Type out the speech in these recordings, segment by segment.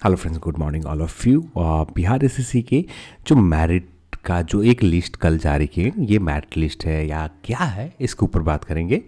Hello friends, good morning all of you. Bihar SSC के जो merit का जो एक लिस्ट कल जारी किए, ये मेरिट लिस्ट है या क्या है, इसके ऊपर बात करेंगे।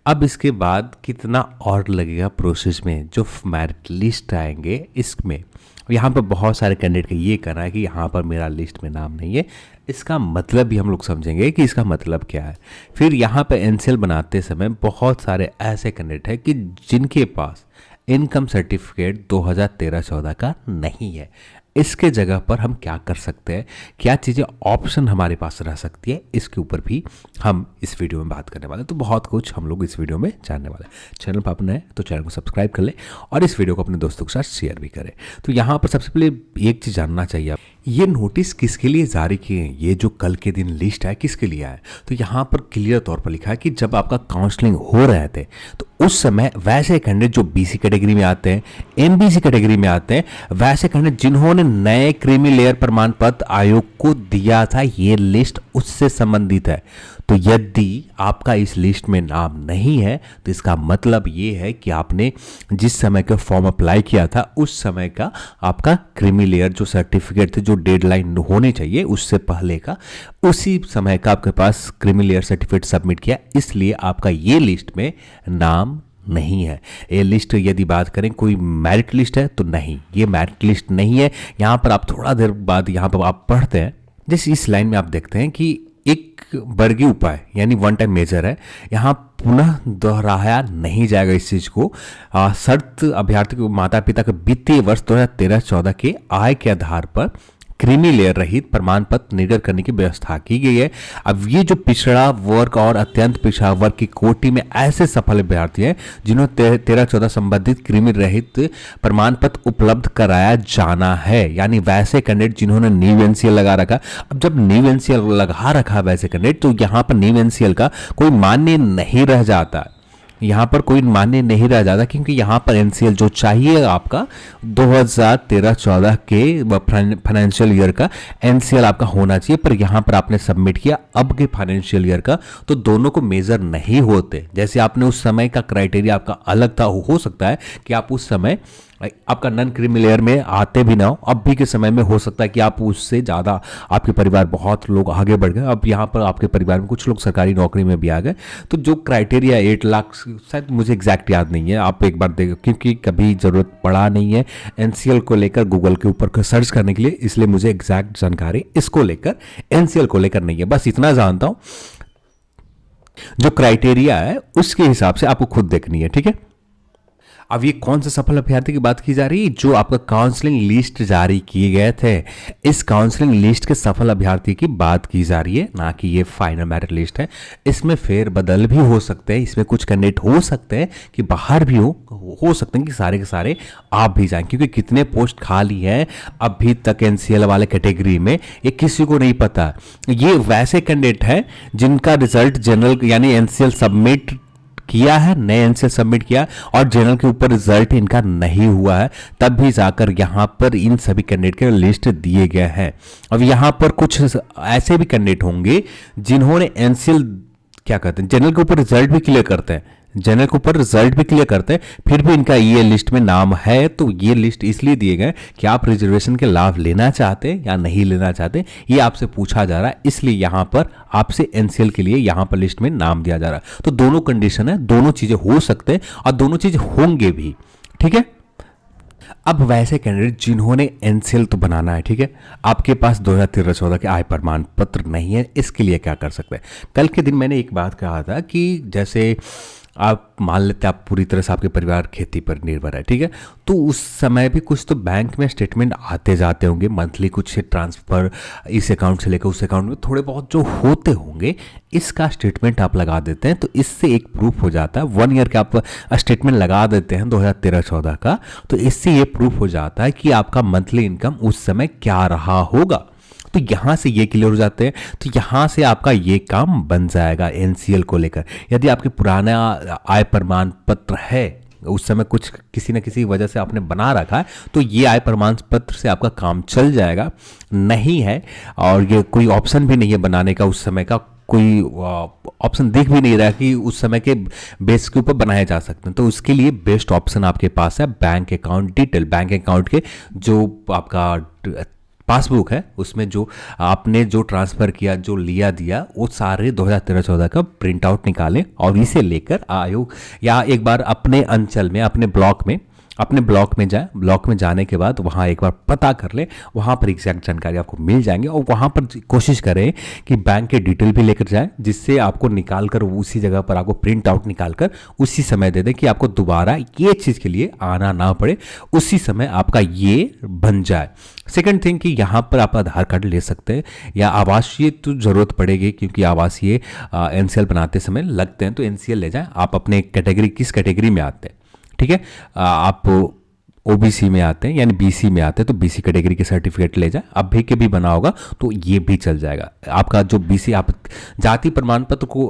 अब इसके बाद कितना और लगेगा प्रोसेस में, जो मेरिट लिस्ट आएंगे इसमें यहाँ पर बहुत सारे कैंडिडेट का ये कहना है कि यहाँ पर मेरा लिस्ट में नाम नहीं है। इसका मतलब भी हम लोग समझेंगे कि इसका मतलब क्या है। फिर यहाँ पर एनसीएल बनाते समय बहुत सारे ऐसे कैंडिडेट हैं कि जिनके पास इनकम सर्टिफिकेट 2013-14 का नहीं है। इसके जगह पर हम क्या कर सकते हैं, क्या चीज़ें ऑप्शन हमारे पास रह सकती है, इसके ऊपर भी हम इस वीडियो में बात करने वाले हैं। तो बहुत कुछ हम लोग इस वीडियो में जानने वाले हैं। चैनल पर आप नए हैं तो चैनल को सब्सक्राइब कर ले और इस वीडियो को अपने दोस्तों के साथ शेयर भी करें। तो यहाँ पर सबसे पहले एक चीज़ जानना चाहिए, ये नोटिस किसके लिए जारी किए हैं, ये जो कल के दिन लिस्ट है किसके लिए है। तो यहाँ पर क्लियर तौर पर लिखा है कि जब आपका काउंसलिंग हो रहे थे तो उस समय वैसे कैंडिडेट जो बीसी कैटेगरी में आते हैं, एमबीसी कैटेगरी में आते हैं, वैसे कैंडिडेट जिन्होंने नए क्रीमी लेयर प्रमाण पत्र आयोग को दिया था, ये लिस्ट उससे संबंधित है। तो यदि आपका इस लिस्ट में नाम नहीं है तो इसका मतलब ये है कि आपने जिस समय का फॉर्म अप्लाई किया था उस समय का आपका क्रीमी लेयर जो सर्टिफिकेट थे, जो डेडलाइन होने चाहिए उससे पहले का, उसी समय का आपके पास क्रीमी लेयर सर्टिफिकेट सबमिट किया, इसलिए आपका ये लिस्ट में नाम नहीं है। ये लिस्ट यदि बात करें कोई मेरिट लिस्ट है तो नहीं, ये मेरिट लिस्ट नहीं है। यहाँ पर आप थोड़ा देर बाद यहाँ पर आप पढ़ते हैं, जैसे इस लाइन में आप देखते हैं कि एक वर्गीय उपाय यानी वन टाइम मेजर है, यहाँ पुनः दोहराया नहीं जाएगा इस चीज को। शर्त अभ्यर्थी को माता पिता के वित्तीय वर्ष 2013-14 के आय के आधार पर क्रीमी लेयर रहित प्रमाण पत्र निर्गत करने की व्यवस्था की गई है। अब ये जो पिछड़ा वर्ग और अत्यंत पिछड़ा वर्ग की कोटि में ऐसे सफल अभ्यर्थी हैं जिन्होंने 13-14 संबंधित क्रीमी रहित प्रमाण पत्र उपलब्ध कराया जाना है, यानी वैसे कैंडिडेट जिन्होंने न्यू एनसीएल लगा रखा। अब जब न्यू एनसीएल लगा रखा वैसे कैंडिडेट, तो यहाँ पर न्यू एनसीएल का कोई मान्य नहीं रह जाता, यहाँ पर कोई मान्य नहीं रह जाता, क्योंकि यहाँ पर एनसीएल जो चाहिए आपका 2013-14 के फाइनेंशियल ईयर का एनसीएल आपका होना चाहिए, पर यहाँ पर आपने सबमिट किया अब के फाइनेंशियल ईयर का, तो दोनों को मेजर नहीं होते। जैसे आपने उस समय का क्राइटेरिया आपका अलग था, हो सकता है कि आप उस समय आपका नॉन क्रीमी लेयर में आते भी ना हो, अब भी के समय में हो सकता है कि आप उससे ज़्यादा आपके परिवार बहुत लोग आगे बढ़ गए, अब यहाँ पर आपके परिवार में कुछ लोग सरकारी नौकरी में भी आ गए। तो जो क्राइटेरिया 8 लाख, शायद मुझे एग्जैक्ट याद नहीं है, आप एक बार देखो, क्योंकि कभी ज़रूरत पड़ा नहीं है एनसीएल को लेकर गूगल के ऊपर सर्च करने के लिए, इसलिए मुझे एग्जैक्ट जानकारी इसको लेकर एनसीएल को लेकर नहीं है। बस इतना जानता हूँ, जो क्राइटेरिया है उसके हिसाब से आपको खुद देखनी है, ठीक है। अब ये कौन से सफल अभ्यर्थी की बात की जा रही है, जो आपका काउंसलिंग लिस्ट जारी किए गए थे, इस काउंसलिंग लिस्ट के सफल अभ्यर्थी की बात की जा रही है, ना कि ये फाइनल मेरिट लिस्ट है। इसमें फेरबदल भी हो सकते हैं, इसमें कुछ कैंडिडेट हो सकते हैं कि बाहर भी हो सकते हैं कि सारे के सारे आप भी जाएं, क्योंकि कितने पोस्ट खाली हैं अभी तक एनसीएल वाले कैटेगरी में ये किसी को नहीं पता। ये वैसे कैंडिडेट हैं जिनका रिजल्ट जनरल यानी एनसीएल सबमिट किया है, नए एनसीएल सबमिट किया और जनरल के ऊपर रिजल्ट इनका नहीं हुआ है, तब भी जाकर यहाँ पर इन सभी कैंडिडेट के लिस्ट दिए गए हैं। अब यहाँ पर कुछ ऐसे भी कैंडिडेट होंगे जिन्होंने एनसीएल क्या कहते हैं, जनरल के ऊपर रिजल्ट भी क्लियर करते हैं, जनरल के ऊपर रिजल्ट भी क्लियर करते हैं, फिर भी इनका ये लिस्ट में नाम है। तो ये लिस्ट इसलिए दिए गए कि आप रिजर्वेशन के लाभ लेना चाहते हैं या नहीं लेना चाहते, ये आपसे पूछा जा रहा है, इसलिए यहाँ पर आपसे एनसीएल के लिए यहाँ पर लिस्ट में नाम दिया जा रहा है। तो दोनों कंडीशन है, दोनों चीजें हो सकते हैं और दोनों चीजें होंगे भी, ठीक है। अब वैसे कैंडिडेट जिन्होंने एनसीएल तो बनाना है, ठीक है, आपके पास 2013-14 के आय प्रमाण पत्र नहीं है, इसके लिए क्या कर सकते हैं। कल के दिन मैंने एक बात कहा था कि जैसे आप मान लेते हैं आप पूरी तरह से आपके परिवार खेती पर निर्भर है, ठीक है, तो उस समय भी कुछ तो बैंक में स्टेटमेंट आते जाते होंगे मंथली, कुछ ट्रांसफर इस अकाउंट से लेकर उस अकाउंट में थोड़े बहुत जो होते होंगे, इसका स्टेटमेंट आप लगा देते हैं, तो इससे एक प्रूफ हो जाता है। 1 ईयर का आप स्टेटमेंट लगा देते हैं 2013-14 का, तो इससे ये प्रूफ हो जाता है कि आपका मंथली इनकम उस समय क्या रहा होगा। तो यहां से ये क्लियर हो जाते हैं, तो यहां से आपका ये काम बन जाएगा एनसीएल को लेकर। यदि आपके पुराना आय प्रमाण पत्र है, उस समय कुछ किसी न किसी वजह से आपने बना रखा है, तो ये आय प्रमाण पत्र से आपका काम चल जाएगा। नहीं है और ये कोई ऑप्शन भी नहीं है बनाने का उस समय का, कोई ऑप्शन दिख भी नहीं रहा कि उस समय के बेस के ऊपर बनाए जा सकते हैं। तो उसके लिए बेस्ट ऑप्शन आपके पास है bank account detail. Bank account के जो आपका पासबुक है उसमें जो आपने जो ट्रांसफ़र किया, जो लिया दिया, वो सारे 2013-14 का प्रिंट आउट निकालें और इसे लेकर आयोग या एक बार अपने अंचल में, अपने ब्लॉक में जाएं। ब्लॉक में जाने के बाद वहाँ एक बार पता कर लें, वहाँ पर एग्जैक्ट जानकारी आपको मिल जाएंगे और वहाँ पर कोशिश करें कि बैंक के डिटेल भी लेकर जाएं, जिससे आपको निकाल कर उसी जगह पर आपको प्रिंट आउट निकाल कर उसी समय दे दें कि आपको दोबारा ये चीज़ के लिए आना ना पड़े, उसी समय आपका ये बन जाए। सेकंड थिंग कि यहाँ पर आप आधार कार्ड ले सकते हैं या आवासीय तो ज़रूरत पड़ेगी, क्योंकि आवासीय एनसीएल बनाते समय लगते हैं, तो एनसीएल ले जाएं। आप अपने कैटेगरी, किस कैटेगरी में आते हैं, ठीक है, आप ओबीसी में आते हैं यानी बीसी में आते हैं तो बीसी कैटेगरी के सर्टिफिकेट ले जाए। अभी के भी बना होगा तो ये भी चल जाएगा। आपका जो बीसी, आप जाति प्रमाण पत्र को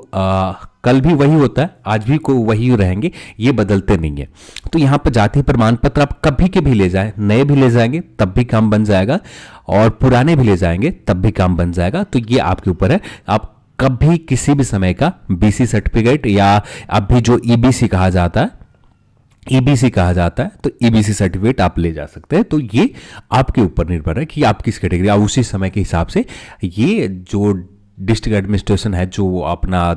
कल भी वही होता है, आज भी को वही रहेंगे, ये बदलते नहीं है। तो यहाँ पर जाति प्रमाण पत्र आप कभी के भी ले जाएं, नए भी ले जाएंगे तब भी काम बन जाएगा और पुराने भी ले जाएंगे तब भी काम बन जाएगा। तो ये आपके ऊपर है, आप कभी किसी भी समय का बीसी सर्टिफिकेट या अभी जो ईबीसी कहा जाता है, तो ईबीसी सर्टिफिकेट आप ले जा सकते हैं। तो ये आपके ऊपर निर्भर है कि आप किस कैटेगरी, आप उसी समय के हिसाब से ये जो डिस्ट्रिक्ट एडमिनिस्ट्रेशन है, जो अपना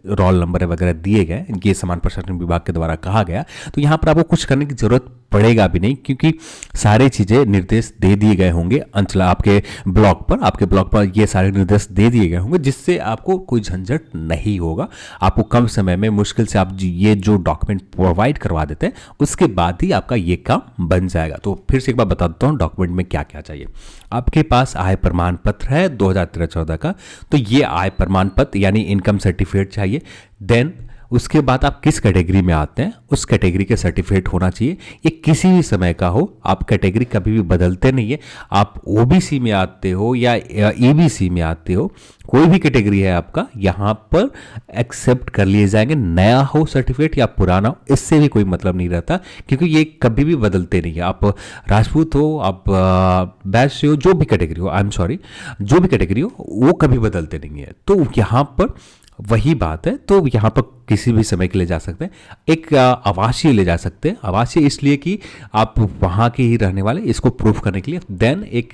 रोल नंबर वगैरह दिए गए, ये सामान्य प्रशासन विभाग के द्वारा कहा गया, तो यहाँ पर आपको कुछ करने की जरूरत पड़ेगा भी नहीं, क्योंकि सारे चीज़ें निर्देश दे दिए गए होंगे अंचला आपके ब्लॉक पर ये सारे निर्देश दे दिए गए होंगे, जिससे आपको कोई झंझट नहीं होगा। आपको कम समय में मुश्किल से आप ये जो डॉक्यूमेंट प्रोवाइड करवा देते हैं उसके बाद ही आपका ये काम बन जाएगा। तो फिर से एक बार बता देता हूँ डॉक्यूमेंट में क्या क्या चाहिए। आपके पास आय प्रमाण पत्र है 2013-14 का, तो ये आय प्रमाण पत्र यानी इनकम सर्टिफिकेट चाहिए। देन उसके बाद आप किस कैटेगरी में आते हैं उस कैटेगरी के सर्टिफिकेट होना चाहिए। ये किसी भी समय का हो, आप कैटेगरी कभी भी बदलते नहीं है। आप ओबीसी में आते हो या ईबीसी में आते हो, कोई भी कैटेगरी है आपका, यहाँ पर एक्सेप्ट कर लिए जाएंगे, नया हो सर्टिफिकेट या पुराना हो, इससे भी कोई मतलब नहीं रहता, क्योंकि ये कभी भी बदलते नहीं है। आप राजपूत हो, आप वैश्य हो, जो भी कैटेगरी हो, जो भी कैटेगरी हो, वो कभी बदलते नहीं है। तो यहाँ पर वही बात है, तो यहाँ पर किसी भी समय के ले जा सकते हैं। एक आवासीय ले जा सकते हैं, आवासीय इसलिए कि आप वहाँ के ही रहने वाले, इसको प्रूफ करने के लिए। देन एक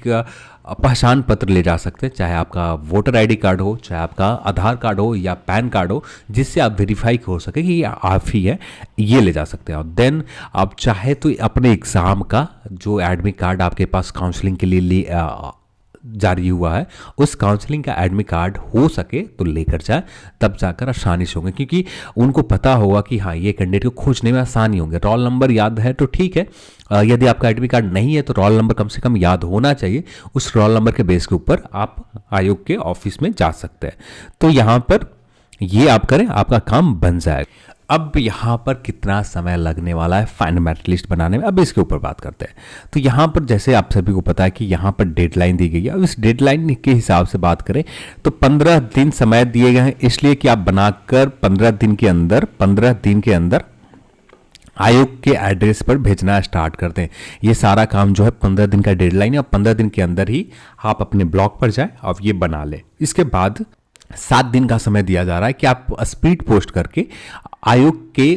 पहचान पत्र ले जा सकते हैं, चाहे आपका वोटर आईडी कार्ड हो, चाहे आपका आधार कार्ड हो या पैन कार्ड हो, जिससे आप वेरीफाई हो सके कि ये आप ही है, ये ले जा सकते हैं। और देन आप चाहे तो अपने एग्ज़ाम का जो एडमिट कार्ड आपके पास काउंसलिंग के लिए जारी हुआ है, उस काउंसलिंग का एडमिट कार्ड हो सके तो लेकर जाए, तब जाकर आसानी से होंगे, क्योंकि उनको पता होगा कि हाँ ये कैंडिडेट को खोजने में आसानी होंगे। रोल नंबर याद है तो ठीक है, यदि आपका एडमिट कार्ड नहीं है तो रोल नंबर कम से कम याद होना चाहिए। उस रोल नंबर के बेस के ऊपर आप आयोग के ऑफिस में जा सकते हैं। तो यहाँ पर ये आप करें, आपका काम बन जाएगा। अब यहाँ पर कितना समय लगने वाला है फाइनल मेरिट लिस्ट बनाने में, अब इसके ऊपर बात करते हैं। तो यहाँ पर जैसे आप सभी को पता है कि यहाँ पर डेडलाइन दी गई है। अब इस डेडलाइन के हिसाब से बात करें तो 15 दिन समय दिए गए हैं, इसलिए कि आप बनाकर 15 दिन के अंदर आयोग के एड्रेस पर भेजना स्टार्ट करते हैं। ये सारा काम जो है 15 दिन का डेडलाइन है, और 15 दिन के अंदर ही आप अपने ब्लॉक पर जाएं और ये बना लें। इसके बाद 7 दिन का समय दिया जा रहा है कि आप स्पीड पोस्ट करके आयोग के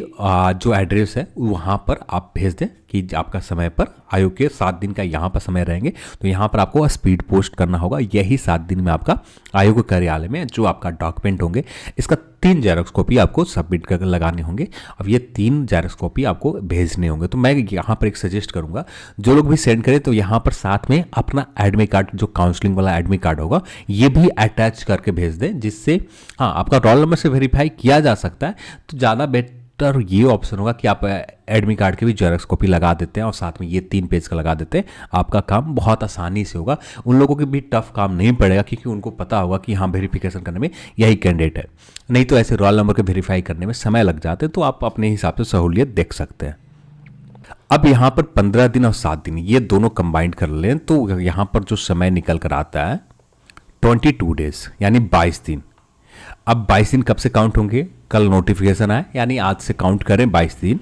जो एड्रेस है वहाँ पर आप भेज दें कि आपका समय पर आयोग के 7 दिन का यहाँ पर समय रहेंगे, तो यहाँ पर आपको स्पीड पोस्ट करना होगा। यही 7 दिन में आपका आयोग के कार्यालय में जो आपका डॉक्यूमेंट होंगे, इसका 3 जेरॉक्स कॉपी आपको सबमिट कर लगाने होंगे। अब ये 3 जेरॉक्स कॉपी आपको भेजने होंगे। तो मैं यहाँ पर एक सजेस्ट करूँगा, जो लोग भी सेंड करें तो यहाँ पर साथ में अपना एडमिट कार्ड, जो काउंसलिंग वाला एडमिट कार्ड होगा, ये भी अटैच करके भेज दें, जिससे हाँ आपका रोल नंबर से वेरीफाई किया जा सकता है। तो ज़्यादा बेटर ये ऑप्शन होगा कि आप एडमिट कार्ड के भी जेरॉक्स कॉपी लगा देते हैं और साथ में ये 3 पेज का लगा देते हैं। आपका काम बहुत आसानी से होगा, उन लोगों के भी टफ काम नहीं पड़ेगा, क्योंकि उनको पता होगा कि हाँ वेरिफिकेशन करने में यही कैंडिडेट है। नहीं तो ऐसे रोल नंबर के वेरीफाई करने में समय लग जाते हैं, तो आप अपने हिसाब से सहूलियत देख सकते हैं। अब यहाँ पर 15 दिन और 7 दिन ये दोनों कंबाइंड कर लें तो यहाँ पर जो समय निकल कर आता है 22 डेज यानी 22 दिन। अब 22 दिन कब से काउंट होंगे? कल नोटिफिकेशन आए, यानी आज से काउंट करें 22 दिन।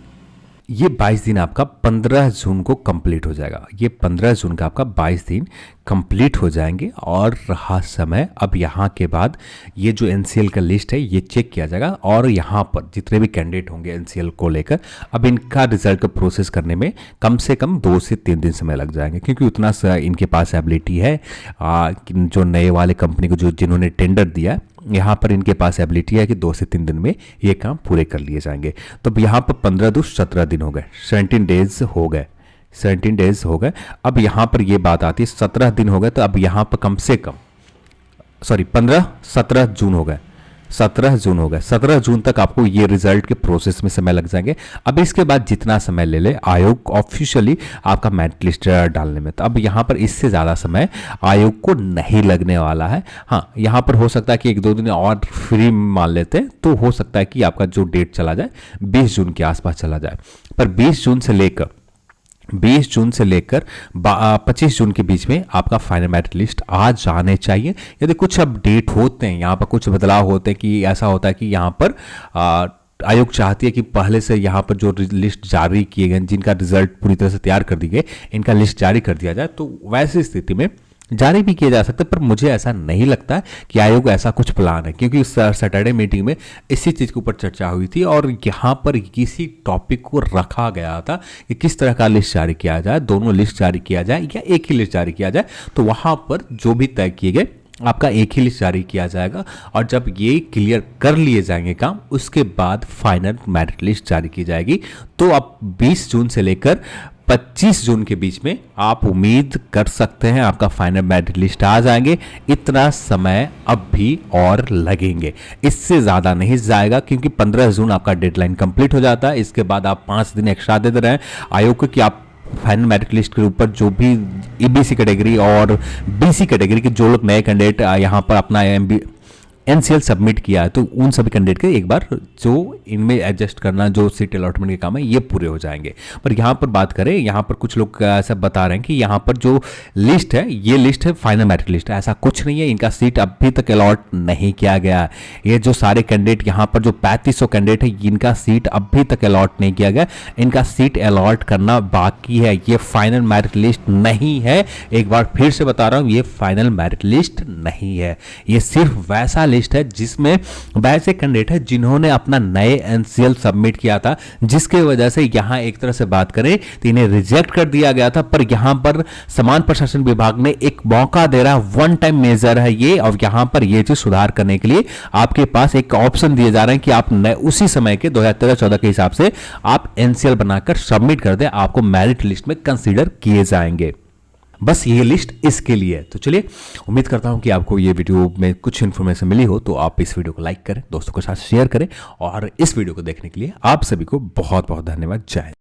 ये 22 दिन आपका 15 जून को कंप्लीट हो जाएगा। ये 15 जून का आपका 22 दिन कंप्लीट हो जाएंगे और रहा समय अब यहाँ के बाद ये जो एनसीएल का लिस्ट है ये चेक किया जाएगा और यहाँ पर जितने भी कैंडिडेट होंगे एनसीएल को लेकर अब इनका रिजल्ट को प्रोसेस करने में कम से कम 2 से 3 दिन समय लग जाएंगे, क्योंकि उतना इनके पास एबिलिटी है। जो नए वाले कंपनी को जो जिन्होंने टेंडर दिया यहाँ पर इनके पास एबिलिटी है कि 2 से 3 दिन में ये काम पूरे कर लिए जाएंगे। तो यहाँ पर 15 दूर 17 दिन हो गए, 17 डेज हो गए, 17 डेज हो गए। अब यहाँ पर ये बात आती है 17 दिन हो गए, तो अब यहाँ पर कम से कम 17 जून हो गए, 17 जून हो गए, 17 जून तक आपको ये रिजल्ट के प्रोसेस में समय लग जाएंगे। अब इसके बाद जितना समय ले ले आयोग ऑफिशियली आपका मेरिट लिस्ट डालने में, तो अब यहाँ पर इससे ज़्यादा समय आयोग को नहीं लगने वाला है। हाँ, यहाँ पर हो सकता है कि 1-2 दिन और फ्री मान लेते हैं, तो हो सकता है कि आपका जो डेट चला जाए 20 जून के आसपास चला जाए। पर 20 जून से लेकर 25 जून के बीच में आपका फाइनल मेरिट लिस्ट आ जाने चाहिए। यदि कुछ अपडेट होते हैं, यहाँ पर कुछ बदलाव होते हैं कि ऐसा होता है कि यहाँ पर आयोग चाहती है कि पहले से यहाँ पर जो लिस्ट जारी किए गए जिनका रिजल्ट पूरी तरह से तैयार कर दी गई इनका लिस्ट जारी कर दिया जाए, तो वैसी स्थिति में जारी भी किया जा सकता है। पर मुझे ऐसा नहीं लगता कि आयोग ऐसा कुछ प्लान है, क्योंकि सैटरडे मीटिंग में इसी चीज़ के ऊपर चर्चा हुई थी और यहाँ पर किसी टॉपिक को रखा गया था कि किस तरह का लिस्ट जारी किया जाए, दोनों लिस्ट जारी किया जाए या एक ही लिस्ट जारी किया जाए। तो वहाँ पर जो भी तय किए गए आपका एक ही लिस्ट जारी किया जाएगा और जब ये क्लियर कर लिए जाएंगे काम, उसके बाद फाइनल मेरिट लिस्ट जारी की जाएगी। तो अब 20 जून से लेकर 25 जून के बीच में आप उम्मीद कर सकते हैं आपका फाइनल मेरिट लिस्ट आ जाएंगे। इतना समय अब भी और लगेंगे, इससे ज़्यादा नहीं जाएगा, क्योंकि 15 जून आपका डेडलाइन कंप्लीट हो जाता है। इसके बाद आप 5 दिन एक्स्ट्रा दे रहे हैं आयोग को कि आप फाइनल मेरिट लिस्ट के ऊपर जो भी ईबीसी कैटेगरी और बीसी कैटेगरी के जो लोग नए कैंडिडेट यहाँ पर अपना एनसीएल सबमिट किया है, तो उन सभी कैंडिडेट के एक बार जो इनमें एडजस्ट करना जो सीट अलॉटमेंट के काम है ये पूरे हो जाएंगे। पर यहाँ पर बात करें, यहाँ पर कुछ लोग ऐसा बता रहे हैं कि यहाँ पर जो लिस्ट है ये लिस्ट है फाइनल मेरिट लिस्ट है। ऐसा कुछ नहीं है, इनका सीट अभी तक अलॉट नहीं किया गया है। ये जो सारे कैंडिडेट यहाँ पर जो 3500 कैंडिडेट है इनका सीट अभी तक अलॉट नहीं किया गया, इनका सीट अलॉट करना बाकी है। ये फाइनल मेरिट लिस्ट नहीं है, एक बार फिर से बता रहा हूँ, ये फाइनल मेरिट लिस्ट नहीं है। ये सिर्फ वैसा लिस्ट है जिसमें वैसे कैंडिडेट है जिन्होंने अपना नए एनसीएल सबमिट किया था, जिसके वजह से यहां एक तरह से बात करें तो इन्हें रिजेक्ट कर दिया गया था। पर यहां पर समान प्रशासन विभाग ने एक मौका दे रहा, वन टाइम मेजर है ये, और यहां पर ये चीज सुधार करने के लिए आपके पास एक ऑप्शन दिए जा रहे हैं कि आप उसी समय के 2013-14 के हिसाब से आप एनसीएल बनाकर सबमिट कर दे, आपको मेरिट लिस्ट में कंसीडर किए जाएंगे। बस ये लिस्ट इसके लिए है। तो चलिए, उम्मीद करता हूं कि आपको ये वीडियो में कुछ इन्फॉर्मेशन मिली हो, तो आप इस वीडियो को लाइक करें, दोस्तों के साथ शेयर करें और इस वीडियो को देखने के लिए आप सभी को बहुत बहुत धन्यवाद। जय हिंद।